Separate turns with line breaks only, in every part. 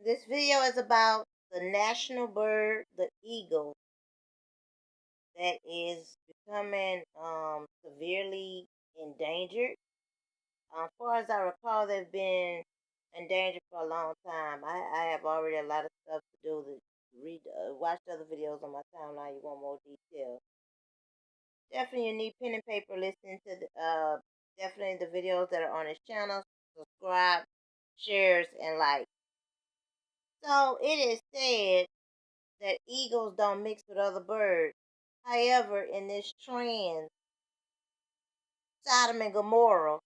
This video is about the national bird, the eagle, that is becoming severely endangered. As far as I recall, they've been endangered for a long time. I have already a lot of stuff to do to watch other videos on my timeline. You want more detail. Definitely, you need pen and paper. Listening to definitely the videos that are on his channel. Subscribe, shares, and like. So it is said that eagles don't mix with other birds. However, in this trend, Sodom and Gomorrah,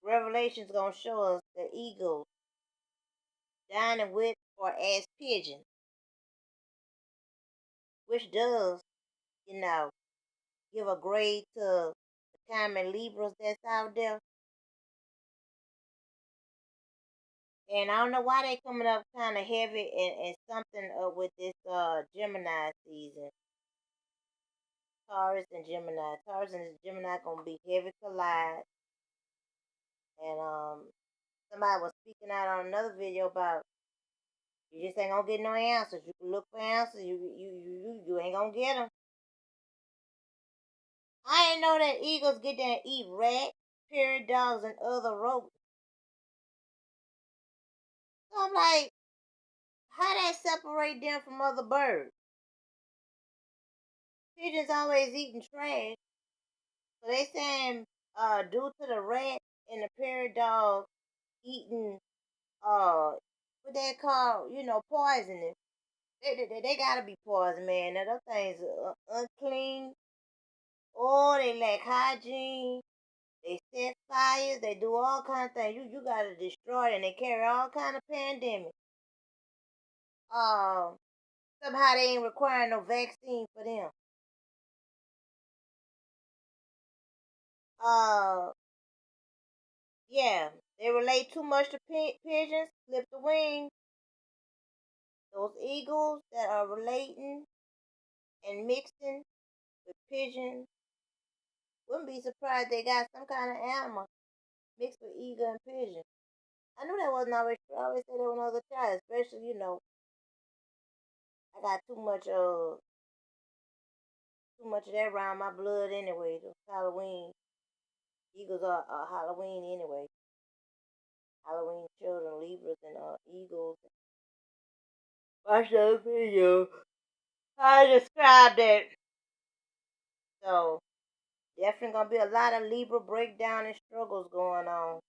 Revelation's gonna show us the eagles dining with or as pigeons, which does, you know, give a grade to the common Libras that's out there. And I don't know why they coming up kind of heavy and something with this Gemini season. Taurus and Gemini. Taurus and Gemini gonna be heavy collide. And somebody was speaking out on another video about you just ain't gonna get no answers. You can look for answers. You ain't gonna get them. I didn't know that eagles get there and eat rats, prairie dogs, and other rodents. So I'm like, how that separate them from other birds? Pigeons always eating trash. So they saying due to the rat and the prairie dog eating what they call, poisoning. They gotta be poison, man. Now those things are unclean. Oh, they lack hygiene. They set fires. They do all kind of things. You gotta destroy them. They carry all kind of pandemics. Uh, somehow they ain't requiring no vaccine for them. Uh, yeah, they relate too much to pigeons. Flip the wing. Those eagles that are relating and mixing with pigeons, wouldn't be surprised they got some kind of animal mixed with eagle and pigeon. I knew that wasn't always true. I always say that when I was a child, especially, I got too much of that around my blood anyway. Those Halloween eagles are Halloween anyway. Halloween children, Libras and eagles. Watch that video. I described it. So definitely gonna be a lot of Libra breakdown and struggles going on.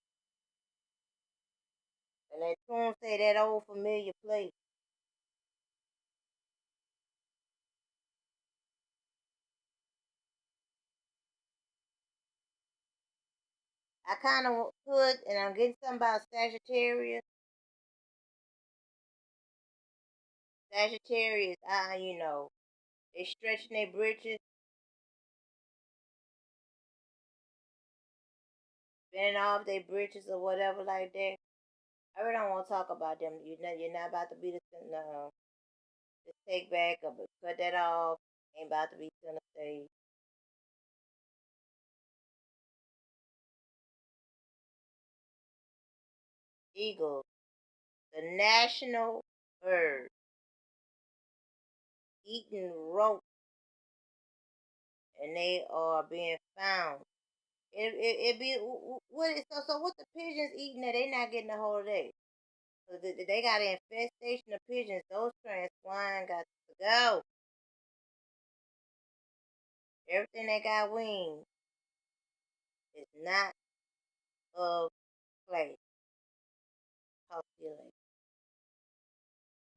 And that tune say that old familiar place. I kind of could, and I'm getting something about Sagittarius. Sagittarius, they stretching their britches, bending off their britches or whatever like that. I really don't want to talk about them. You're not about to be the no. Just take back or cut that off. Ain't about to be center stage. Eagle, the national bird, eating rope, and they are being found. It be what is so what the pigeons eating that they not getting a hold of that. So they got an infestation of pigeons. Those trans swine got to go. Everything that got wings is not of play. Talk to you later.